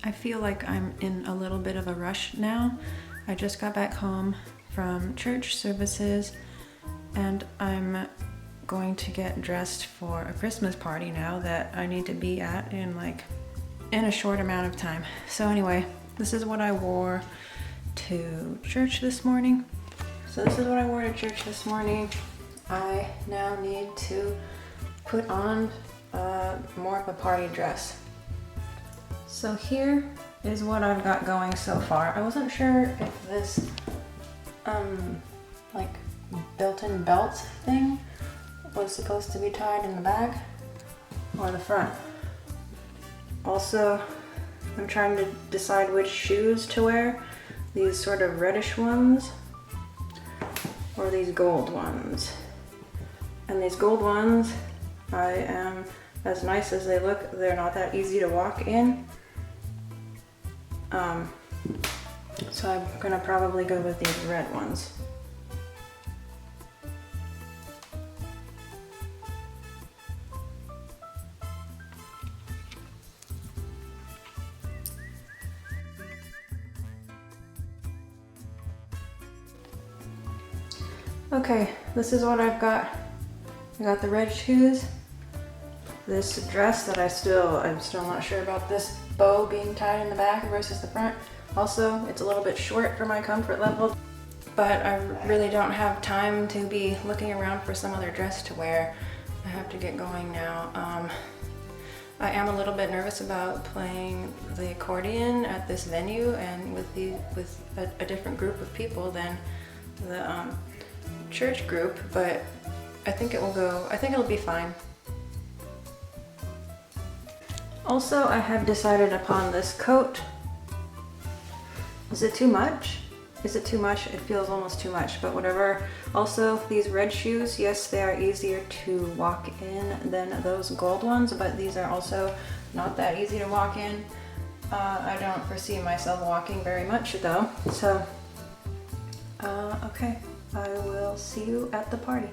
I feel like I'm in a little bit of a rush now. I just got back home from church services and I'm going to get dressed for a Christmas party now that I need to be at in a short amount of time. So anyway, this is what I wore to church this morning. I now need to put on more of a party dress. So here is what I've got going so far. I wasn't sure if this like built-in belt thing was supposed to be tied in the back or the front. Also, I'm trying to decide which shoes to wear. These sort of reddish ones or these gold ones. And these gold ones, as nice as they look, they're not that easy to walk in. So I'm gonna probably go with these red ones. Okay, this is what I've got. I got the red shoes, this dress that I'm still not sure about this bow being tied in the back versus the front. Also, it's a little bit short for my comfort level, but I really don't have time to be looking around for some other dress to wear. I have to get going now. I am a little bit nervous about playing the accordion at this venue and with a different group of people than the church group, but I think it'll be fine. Also, I have decided upon this coat. Is it too much? Is it too much? It feels almost too much, but whatever. Also, these red shoes, yes, they are easier to walk in than those gold ones, but these are also not that easy to walk in. I don't foresee myself walking very much though, so okay, I will see you at the party.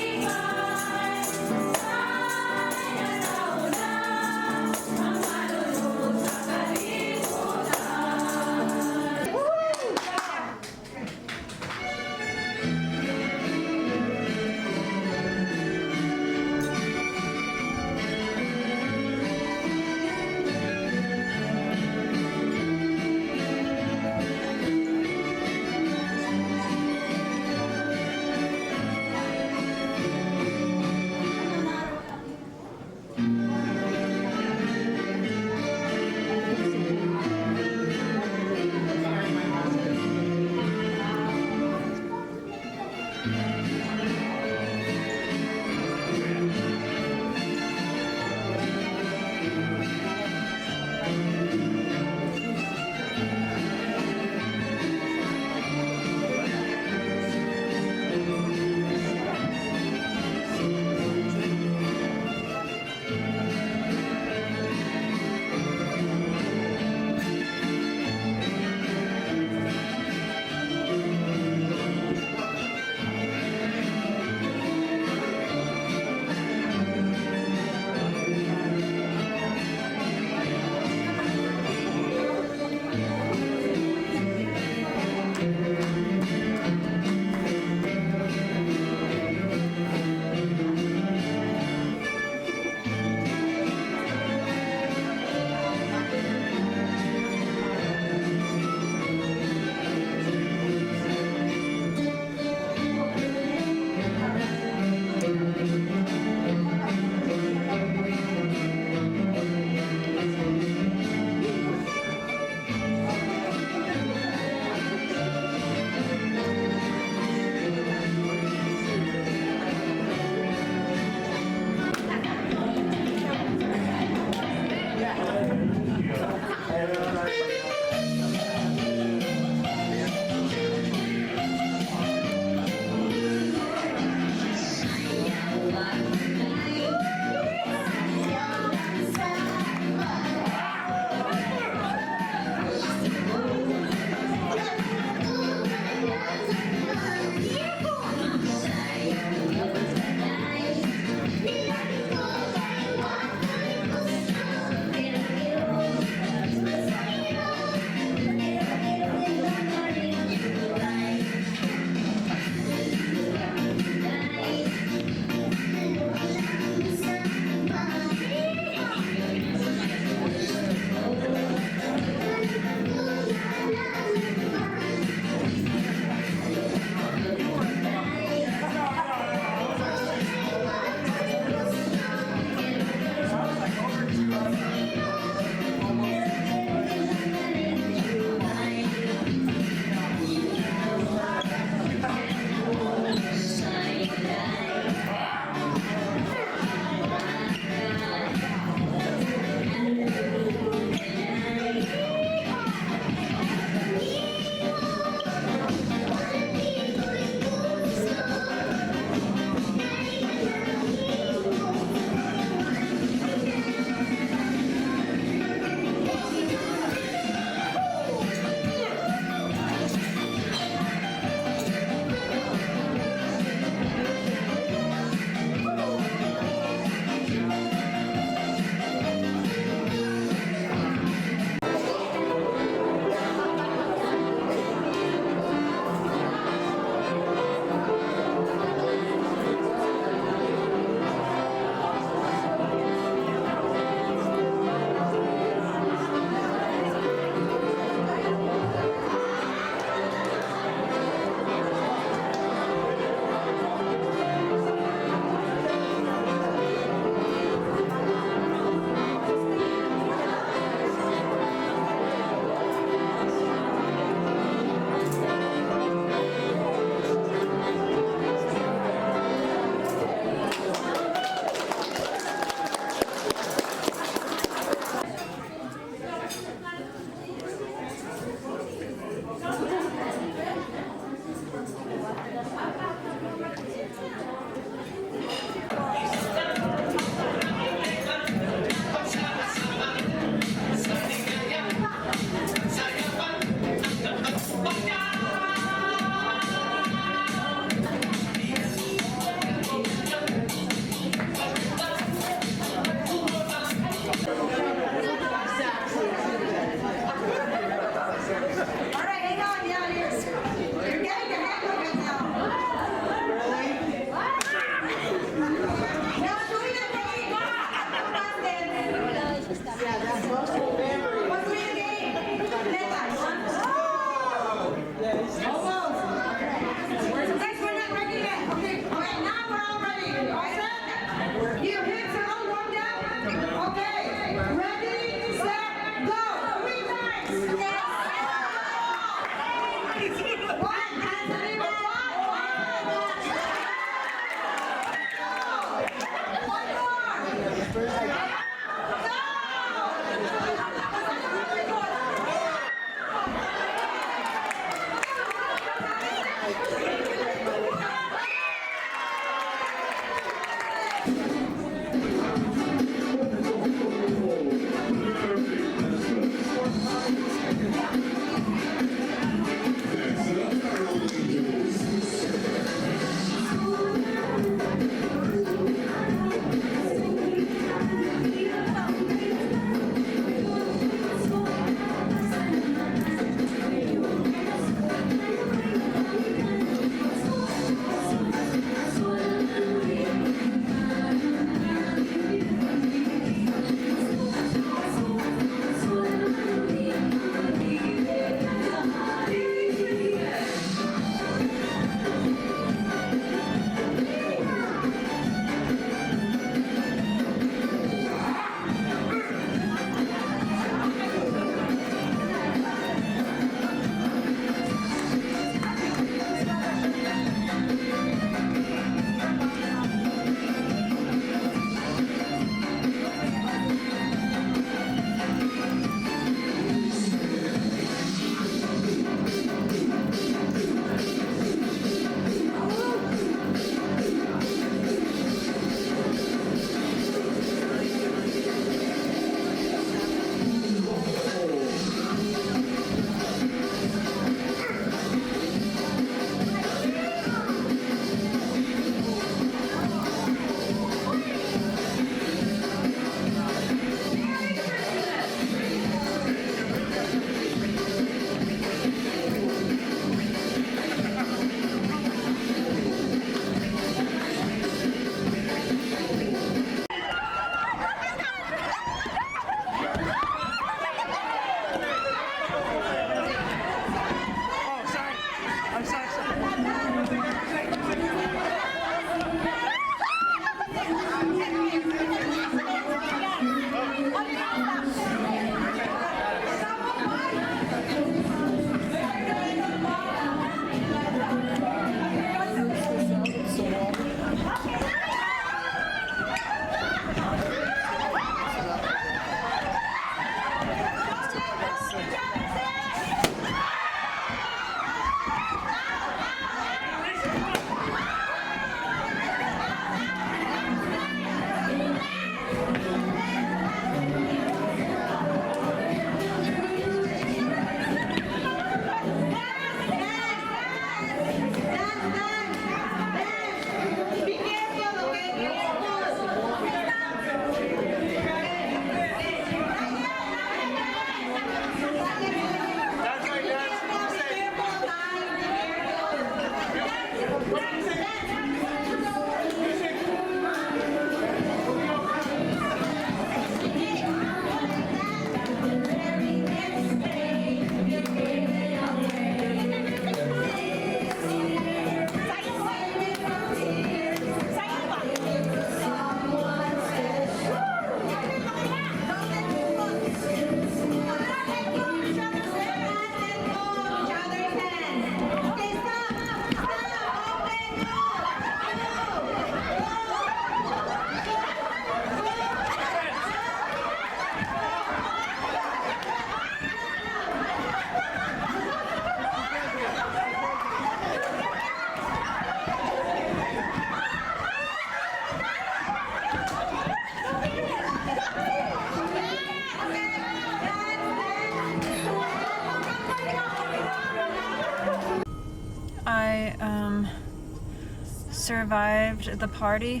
survived the party.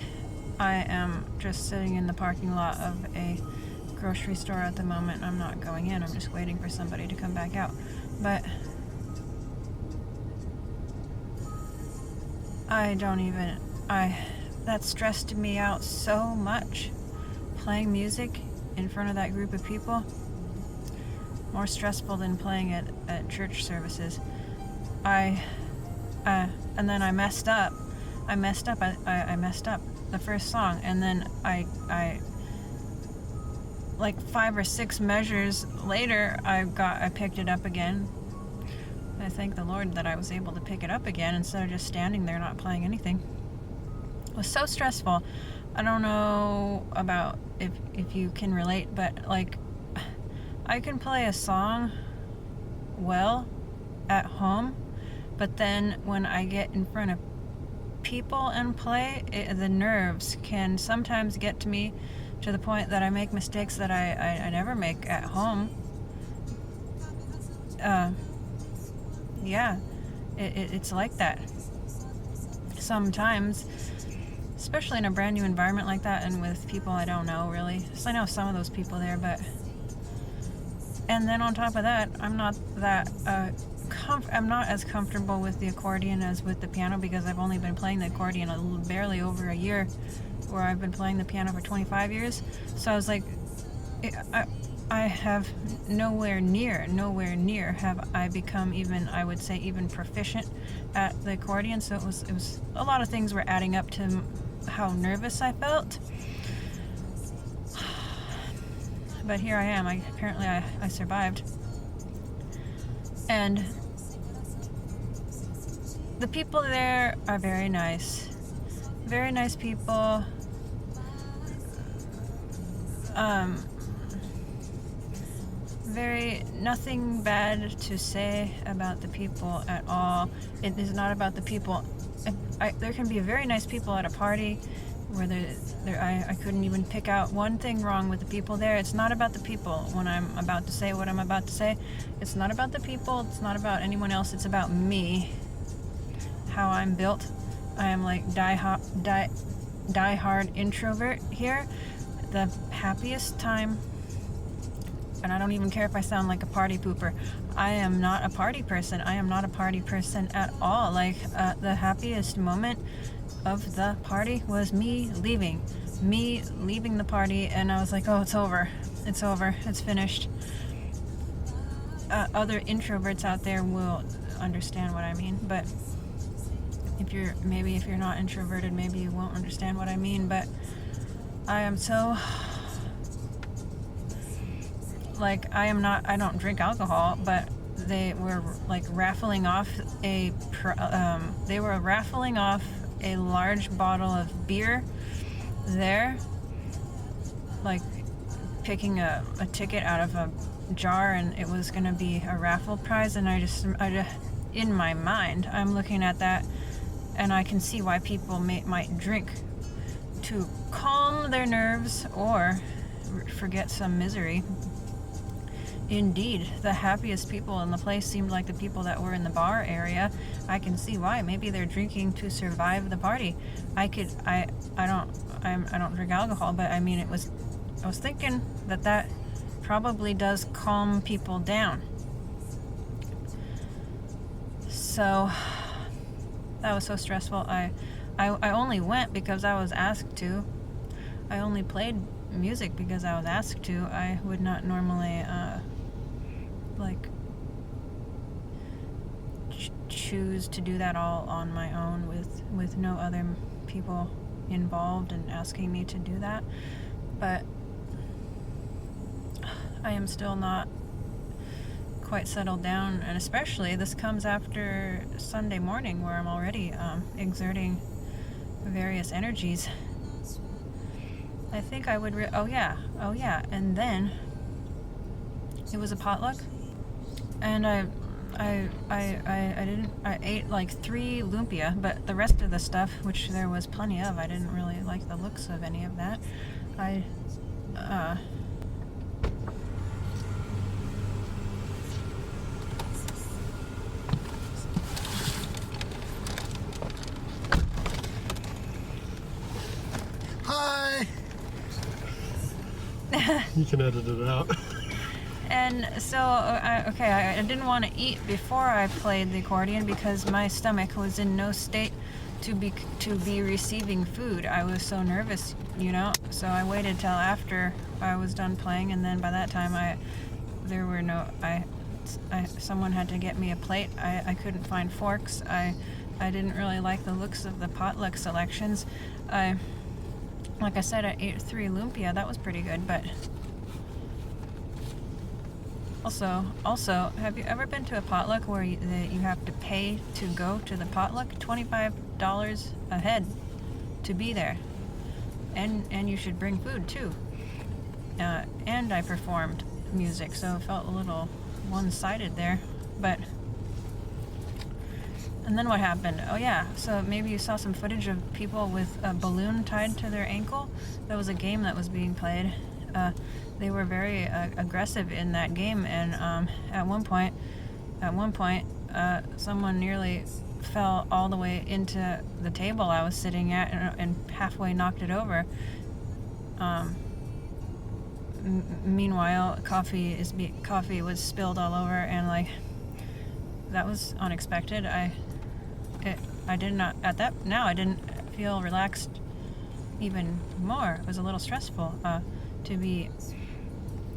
I am just sitting in the parking lot of a grocery store at the moment. I'm not going in. I'm just waiting for somebody to come back out. But that stressed me out so much. Playing music in front of that group of people, more stressful than playing it at church services. And then I messed up. I messed up the first song, and then I like 5 or 6 measures later, I picked it up again. I thank the Lord that I was able to pick it up again instead of just standing there not playing anything. It was so stressful. I don't know about if you can relate, but like, I can play a song well at home, but then when I get in front of people and play, the nerves can sometimes get to me to the point that I make mistakes that I never make at home. Yeah, it's like that sometimes, especially in a brand new environment like that and with people I don't know really. So I know some of those people there, but and then on top of that, I'm not as comfortable with the accordion as with the piano, because I've only been playing the accordion barely over a year, where I've been playing the piano for 25 years. So I was like, I have nowhere near have I become I would say even proficient at the accordion. So it was a lot of things were adding up to how nervous I felt. But here I am. Apparently I survived. And the people there are very nice. Very nice people. Nothing bad to say about the people at all. It is not about the people. There can be very nice people at a party where I couldn't even pick out one thing wrong with the people there. It's not about the people when I'm about to say what I'm about to say. It's not about the people. It's not about anyone else. It's about me. How I'm built. I am like die-hard introvert here. The happiest time, and I don't even care if I sound like a party pooper. I am not a party person. I am not a party person at all. Like, the happiest moment of the party was me leaving the party, and I was like, oh, it's over, it's finished. Other introverts out there will understand what I mean, but if you're not introverted, maybe you won't understand what I mean. But I am so, like, I don't drink alcohol, but they were like raffling off a large bottle of beer there, like picking a ticket out of a jar, and it was going to be a raffle prize. And I just in my mind, I'm looking at that, and I can see why people might drink to calm their nerves or forget some misery. Indeed, the happiest people in the place seemed like the people that were in the bar area. I can see why. Maybe they're drinking to survive the party. I don't drink alcohol, but I mean, I was thinking that probably does calm people down. So that was so stressful. I only went because I was asked to. I only played music because I was asked to. I would not normally choose to do that all on my own with no other people involved and asking me to do that. But I am still not quite settled down, and especially this comes after Sunday morning, where I'm already exerting various energies. I think I would oh yeah, and then it was a potluck, and I ate like 3 lumpia, but the rest of the stuff, which there was plenty of, I didn't really like the looks of any of that. Hi! You can edit it out. And so, I didn't want to eat before I played the accordion because my stomach was in no state to be receiving food. I was so nervous, you know. So I waited till after I was done playing, and then by that time someone had to get me a plate. I couldn't find forks. I didn't really like the looks of the potluck selections. Like I said, I ate 3 lumpia. That was pretty good, but also, have you ever been to a potluck where you have to pay to go to the potluck? $25 a head to be there, and you should bring food too. And I performed music, so it felt a little one-sided there, but. And then what happened? Oh yeah, so maybe you saw some footage of people with a balloon tied to their ankle. That was a game that was being played. They were very aggressive in that game, and at one point, someone nearly fell all the way into the table I was sitting at and halfway knocked it over. Meanwhile, coffee was spilled all over, and like that was unexpected. I did not at that. Now I didn't feel relaxed even more. It was a little stressful to be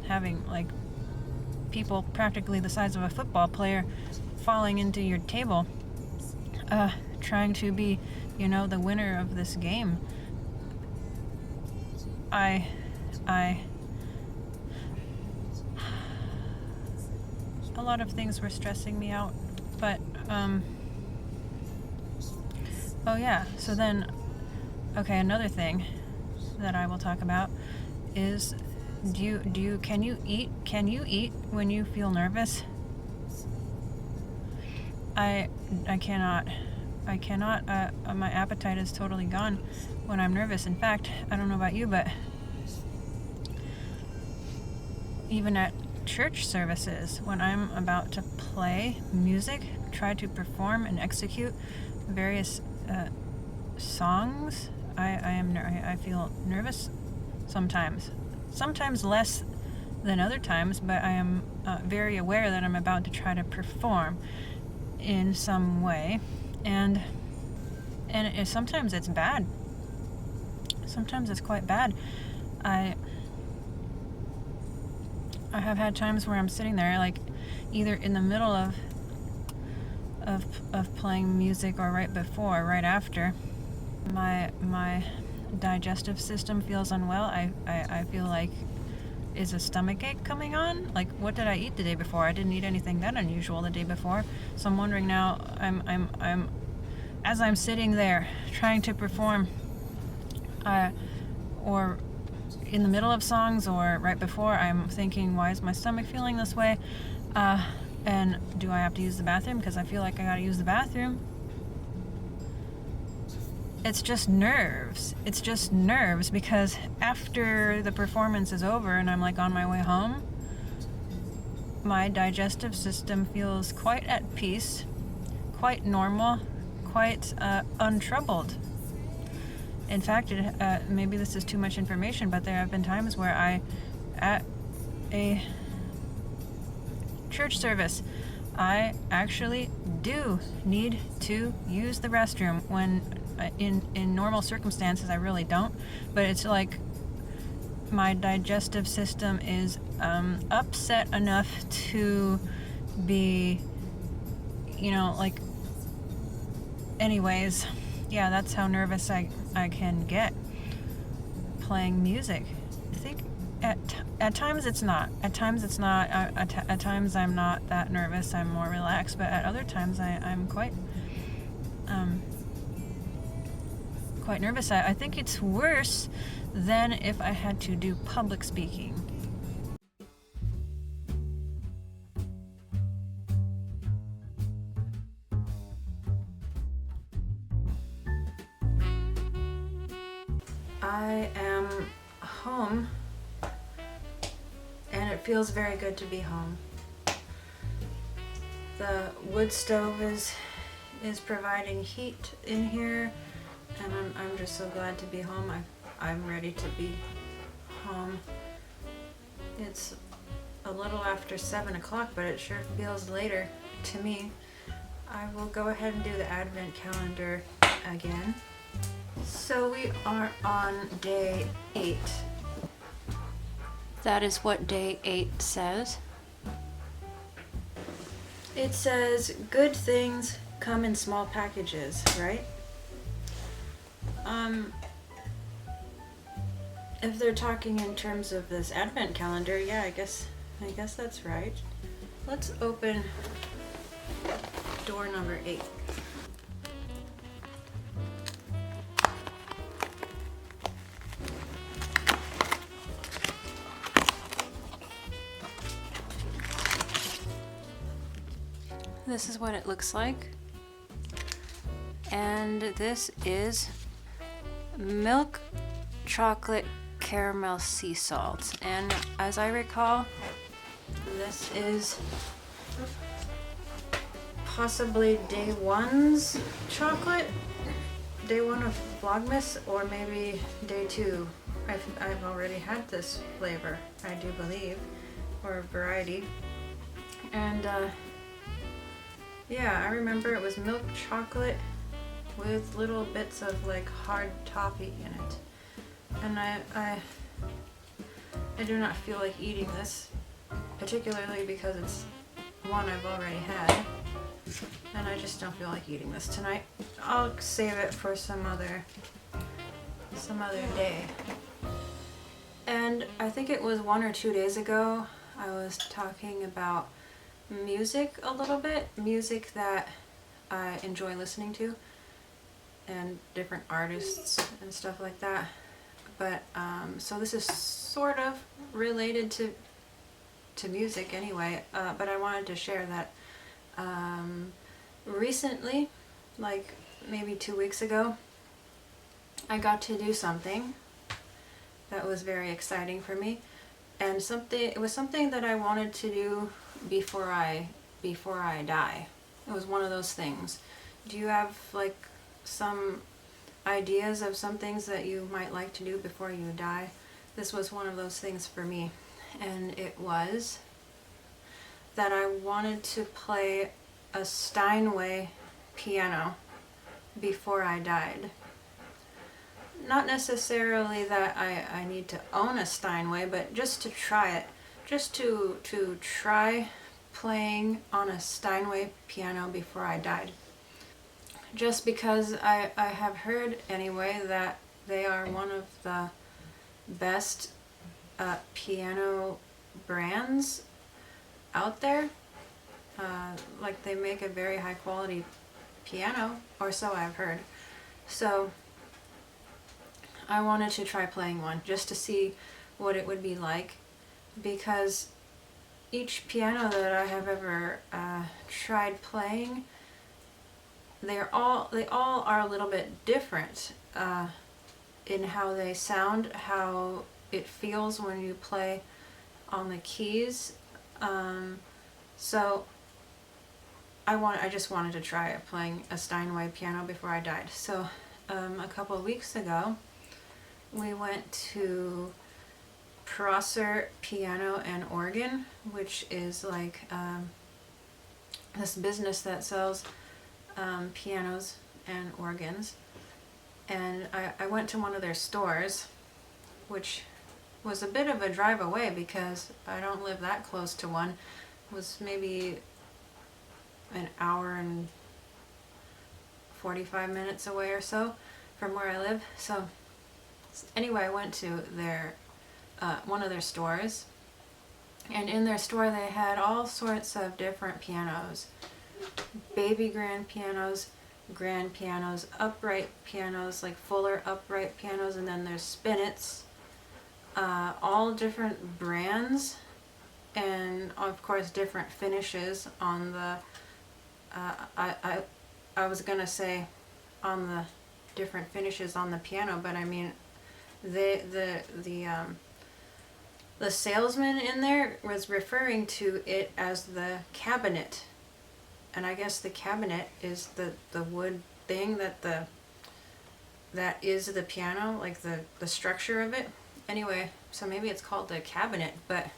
having like people practically the size of a football player falling into your table, trying to be, you know, the winner of this game. A lot of things were stressing me out, but oh yeah, so then, okay, another thing that I will talk about is, can you eat when you feel nervous? I cannot, my appetite is totally gone when I'm nervous. In fact, I don't know about you, but even at church services, when I'm about to play music, try to perform and execute various songs, I feel nervous sometimes less than other times, but I am very aware that I'm about to try to perform in some way, and sometimes it's bad. Sometimes it's quite bad. I have had times where I'm sitting there, like either in the middle of playing music or right before, right after. My digestive system feels unwell. I feel like, is a stomachache coming on? Like, what did I eat the day before? I didn't eat anything that unusual the day before. So I'm wondering now, I'm as I'm sitting there trying to perform, or in the middle of songs or right before, I'm thinking, why is my stomach feeling this way? And do I have to use the bathroom? Because I feel like I gotta use the bathroom. It's just nerves. It's just nerves, because after the performance is over and I'm like on my way home, my digestive system feels quite at peace, quite normal, quite untroubled. In fact, maybe this is too much information, but there have been times where at a church service, I actually do need to use the restroom when in normal circumstances I really don't, but it's like my digestive system is upset enough to be, you know, like, anyways, yeah, that's how nervous I can get playing music. I think at times it's not. At times it's not. At times I'm not that nervous. I'm more relaxed. But at other times I'm quite nervous. I think it's worse than if I had to do public speaking. I am home, and it feels very good to be home. The wood stove is providing heat in here, and I'm just so glad to be home. I'm ready to be home. It's a little after 7 o'clock, but it sure feels later to me. I will go ahead and do the advent calendar again. So we are on day 8. That is what day 8 says. It says good things come in small packages, right? If they're talking in terms of this advent calendar, yeah, I guess that's right. Let's open door number 8. This is what it looks like. And this is milk chocolate caramel sea salt. And as I recall, this is possibly day 1's chocolate, day 1 of Vlogmas, or maybe day 2. I've already had this flavor, I do believe, or variety. And yeah, I remember it was milk chocolate with little bits of like hard toffee in it. And I do not feel like eating this, particularly because it's one I've already had. And I just don't feel like eating this tonight. I'll save it for some other day. And I think it was 1 or 2 days ago, I was talking about music a little bit. Music that I enjoy listening to, and different artists and stuff like that. But so this is sort of related to music anyway, but I wanted to share that recently, like maybe 2 weeks ago, I got to do something that was very exciting for me, and it was something that I wanted to do before I die. It was one of those things. Do you have like some ideas of some things that you might like to do before you die? This was one of those things for me, and it was that I wanted to play a Steinway piano before I died. Not necessarily that I need to own a Steinway, but just to try it. Just to try playing on a Steinway piano before I died. Just because I have heard anyway that they are one of the best piano brands out there. Like they make a very high quality piano, or so I've heard. So I wanted to try playing one just to see what it would be like, because each piano that I have ever tried playing, they all are a little bit different in how they sound, how it feels when you play on the keys. So I just wanted to try playing a Steinway piano before I died. So a couple of weeks ago, we went to Prosser Piano and Organ, which is like this business that sells pianos and organs. And I went to one of their stores, which was a bit of a drive away because I don't live that close to one. It was maybe an hour and 45 minutes away or so from where I live. So anyway, I went to their one of their stores, and in their store they had all sorts of different pianos. Baby grand pianos, upright pianos, like fuller upright pianos, and then there's spinets, all different brands, and of course different finishes on the I was gonna say on the different finishes on the piano, but I mean the salesman in there was referring to it as the cabinet, and I guess the cabinet is the wood thing that that is the piano, like the structure of it. Anyway, so maybe it's called the cabinet, but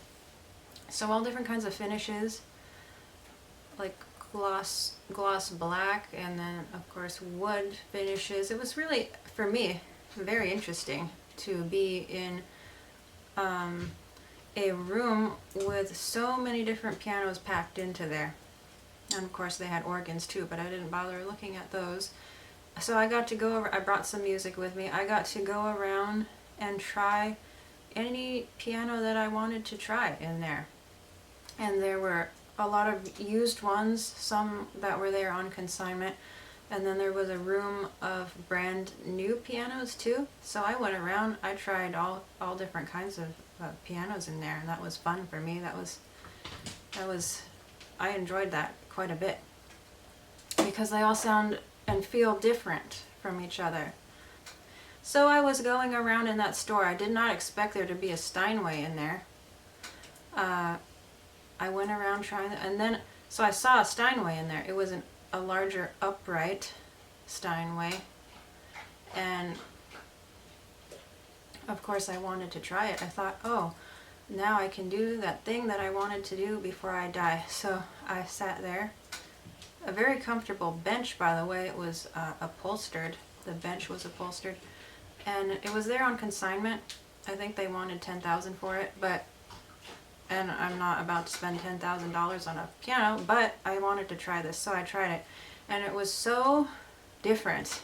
so all different kinds of finishes, like gloss black, and then of course wood finishes. It was really, for me, very interesting to be in a room with so many different pianos packed into there. And of course they had organs too, but I didn't bother looking at those. So I got to go over, I brought some music with me. I got to go around and try any piano that I wanted to try in there. And there were a lot of used ones, some that were there on consignment. And then there was a room of brand new pianos too. So I went around, I tried all different kinds of pianos in there, and that was fun for me. I enjoyed that quite a bit because they all sound and feel different from each other. So I was going around in that store. I did not expect there to be a Steinway in there. I went around trying, and then so I saw a Steinway in there. It was a larger upright Steinway, and of course I wanted to try it. I thought, oh, now I can do that thing that I wanted to do before I die. So I sat there. A very comfortable bench, by the way. It was upholstered. The bench was upholstered, and it was there on consignment. I think they wanted $10,000 for it, and I'm not about to spend $10,000 on a piano, but I wanted to try this, so I tried it, and it was so different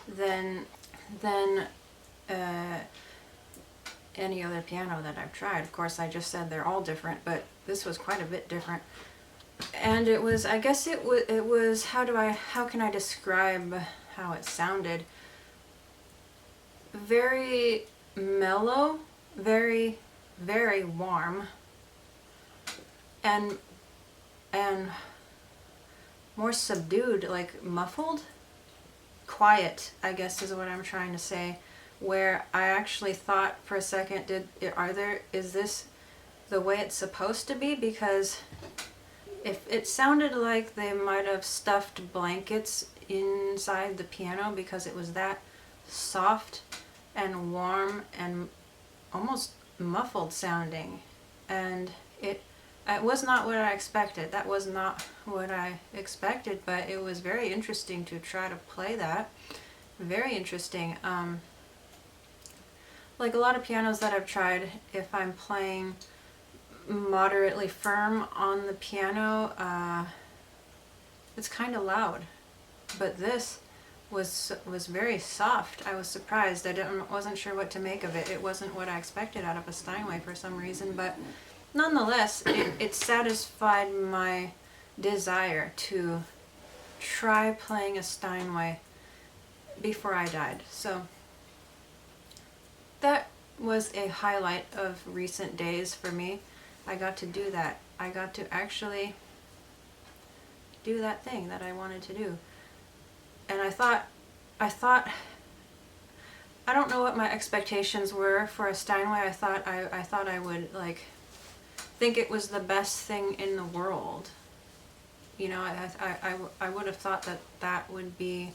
than any other piano that I've tried. Of course, I just said they're all different, but this was quite a bit different. And it was, I guess it was, how can I describe how it sounded? Very mellow, very, very warm, and more subdued, like muffled. Quiet, I guess is what I'm trying to say. Where I actually thought for a second, is this the way it's supposed to be? Because if it sounded like they might have stuffed blankets inside the piano, because it was that soft and warm and almost muffled sounding, and it was not what I expected. That was not what I expected, but it was very interesting to try to play that. Very interesting. Like a lot of pianos that I've tried, if I'm playing moderately firm on the piano, it's kind of loud. But this was very soft. I was surprised. Wasn't sure what to make of it. It wasn't what I expected out of a Steinway for some reason, but nonetheless, it satisfied my desire to try playing a Steinway before I died. So that was a highlight of recent days for me. I got to do that. I got to actually do that thing that I wanted to do. And I thought, I don't know what my expectations were for a Steinway. I thought I would think it was the best thing in the world. You know, I would have thought that would be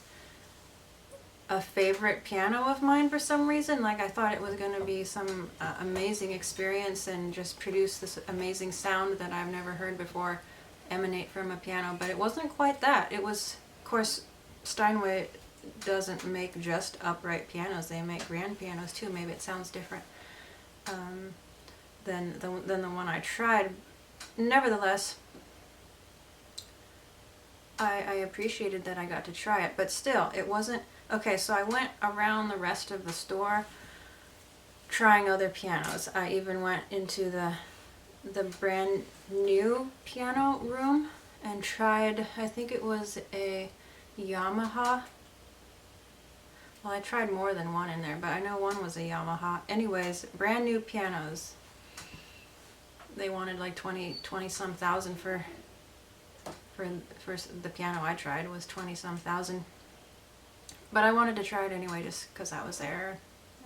a favorite piano of mine for some reason. Like I thought it was going to be some amazing experience and just produce this amazing sound that I've never heard before emanate from a piano, but it wasn't quite that. It was, of course, Steinway doesn't make just upright pianos. They make grand pianos too. Maybe it sounds different than the one I tried. Nevertheless, I appreciated that I got to try it, but still, it wasn't. Okay, so I went around the rest of the store trying other pianos. I even went into the brand new piano room and tried, I think it was a Yamaha. Well, I tried more than one in there, but I know one was a Yamaha. Anyways, brand new pianos. They wanted like 20 some thousand for the piano I tried. It was 20 some thousand. But I wanted to try it anyway just because I was there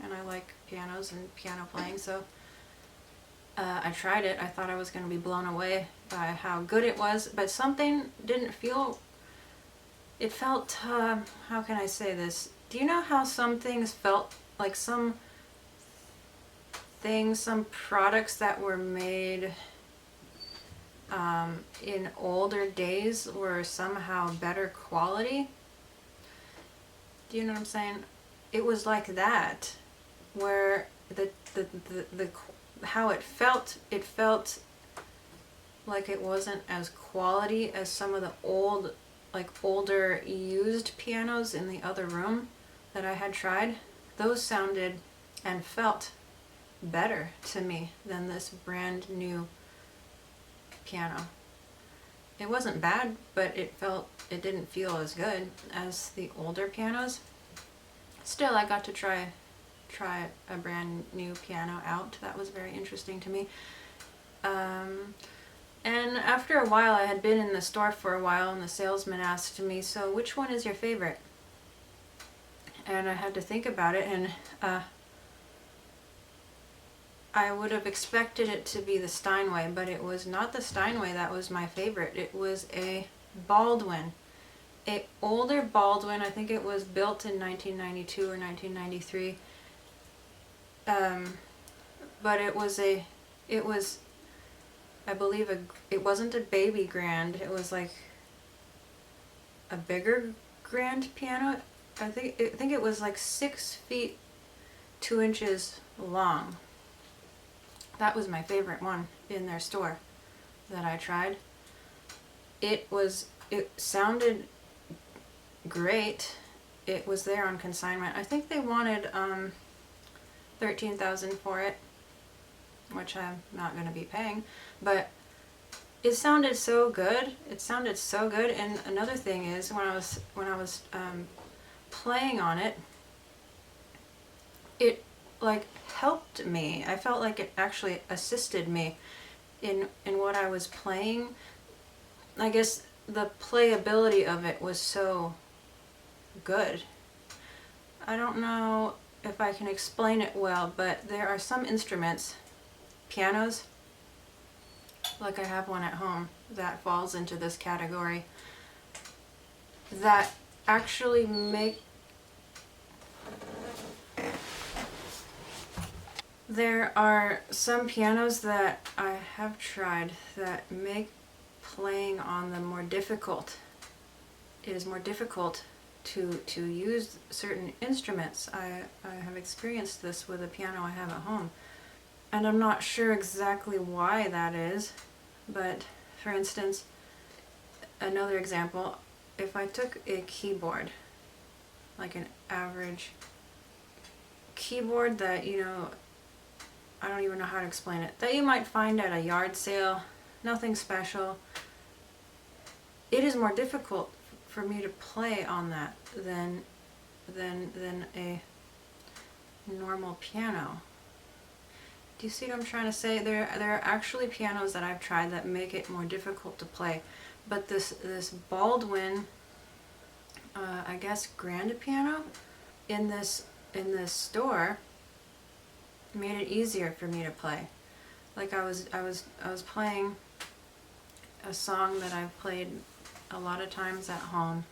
and I like pianos and piano playing, so I tried it. I thought I was going to be blown away by how good it was, but something didn't feel, it felt, how can I say this? Do you know how some things felt like some things, some products that were made in older days were somehow better quality? Do you know what I'm saying? It was like that, where the how it felt like it wasn't as quality as some of the older used pianos in the other room that I had tried. Those sounded and felt better to me than this brand new piano. It wasn't bad, but it didn't feel as good as the older pianos. Still, I got to try a brand new piano out. That was very interesting to me. And after a while, I had been in the store for a while, and the salesman asked me, "So which one is your favorite?" And I had to think about it, and I would have expected it to be the Steinway, but it was not the Steinway that was my favorite. It was a Baldwin. An older Baldwin. I think it was built in 1992 or 1993. But it was, I believe, it wasn't a baby grand. It was like a bigger grand piano. I think it was like 6 feet 2 inches long. That was my favorite one in their store that I tried. It sounded great. It was there on consignment. I think they wanted $13,000 for it, which I'm not going to be paying, but it sounded so good. It sounded so good. And another thing is, when I was playing on it, it like helped me. I felt like it actually assisted me in what I was playing. I guess the playability of it was so good. I don't know if I can explain it well, but there are some instruments, pianos, like I have one at home that falls into this category, that actually make... There are some pianos that I have tried that make playing on them more difficult. It is more difficult to use certain instruments. I have experienced this with a piano I have at home, and I'm not sure exactly why that is, but for instance, another example, if I took a keyboard, like an average keyboard that, you know, I don't even know how to explain it, that you might find at a yard sale, nothing special, it is more difficult for me to play on that than a normal piano. Do you see what I'm trying to say? There are actually pianos that I've tried that make it more difficult to play, but this Baldwin, I guess grand piano in this store made it easier for me to play. Like I was playing a song that I've played a lot of times at home,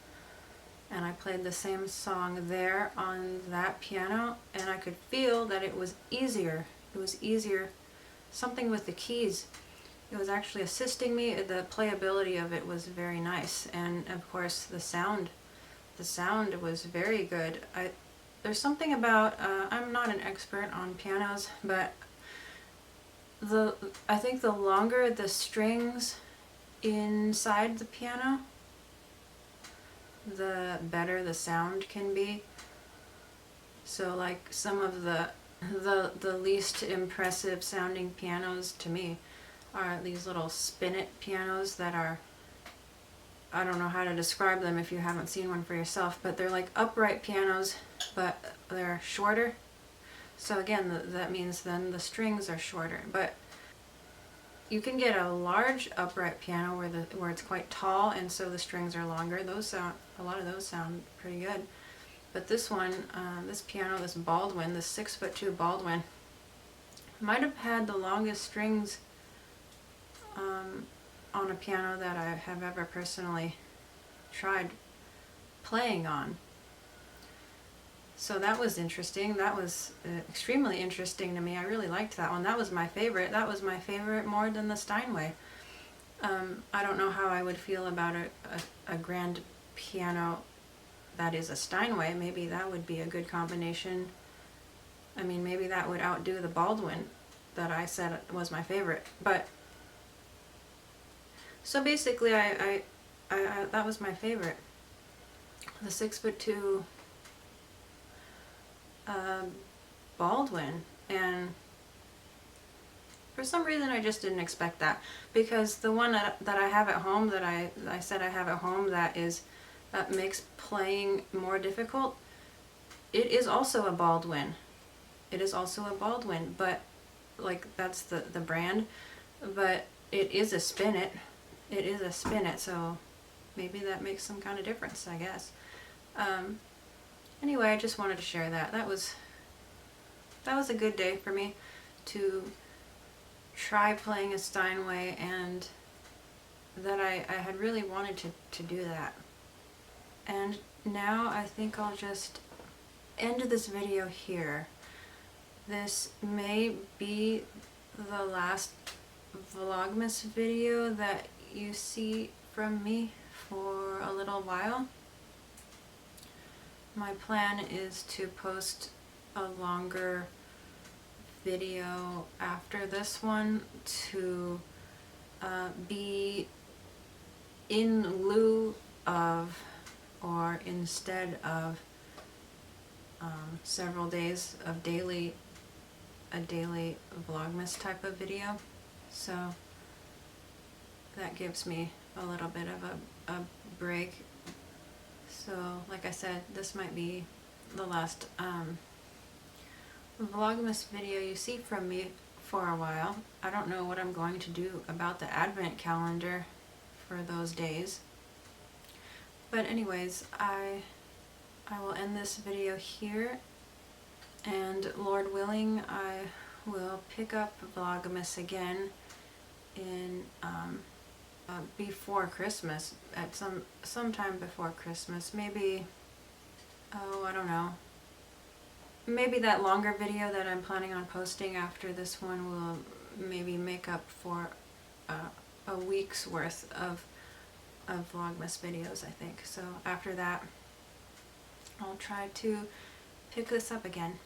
and I played the same song there on that piano, and I could feel that it was easier. It was easier. Something with the keys. It was actually assisting me. The playability of it was very nice, and of course the sound was very good. There's something about, I'm not an expert on pianos, but I think the longer the strings inside the piano, the better the sound can be. So like some of the least impressive sounding pianos to me are these little spinet pianos that are, I don't know how to describe them if you haven't seen one for yourself, but they're like upright pianos, but they're shorter. So again, that means then the strings are shorter. But you can get a large upright piano where it's quite tall, and so the strings are longer. A lot of those sound pretty good. But this one, this piano, this Baldwin, this 6'2" Baldwin, might have had the longest strings on a piano that I have ever personally tried playing on. So that was interesting. That was extremely interesting to me. I really liked that one. That was my favorite. That was my favorite more than the Steinway. I don't know how I would feel about a grand piano that is a Steinway. Maybe that would be a good combination. I mean, maybe that would outdo the Baldwin that I said was my favorite. But so basically, I that was my favorite. The 6'2" Baldwin, and for some reason I just didn't expect that, because the one that I have at home, that I said I have at home, that makes playing more difficult, it is also a Baldwin. It is also a Baldwin, but like that's the brand, but it is a Spinet. It is a Spinet, so maybe that makes some kind of difference, I guess. Anyway, I just wanted to share that. That was a good day for me to try playing a Steinway, and that I had really wanted to do that. And now I think I'll just end this video here. This may be the last Vlogmas video that you see from me for a little while. My plan is to post a longer video after this one to be in lieu of, or instead of, several days of a daily Vlogmas type of video. So that gives me a little bit of a break. So like I said, this might be the last Vlogmas video you see from me for a while. I don't know what I'm going to do about the Advent calendar for those days. But anyways, I will end this video here, and Lord willing, I will pick up Vlogmas again in before Christmas, at sometime before Christmas. Maybe, oh, I don't know. Maybe that longer video that I'm planning on posting after this one will maybe make up for a week's worth of Vlogmas videos, I think. So after that, I'll try to pick this up again.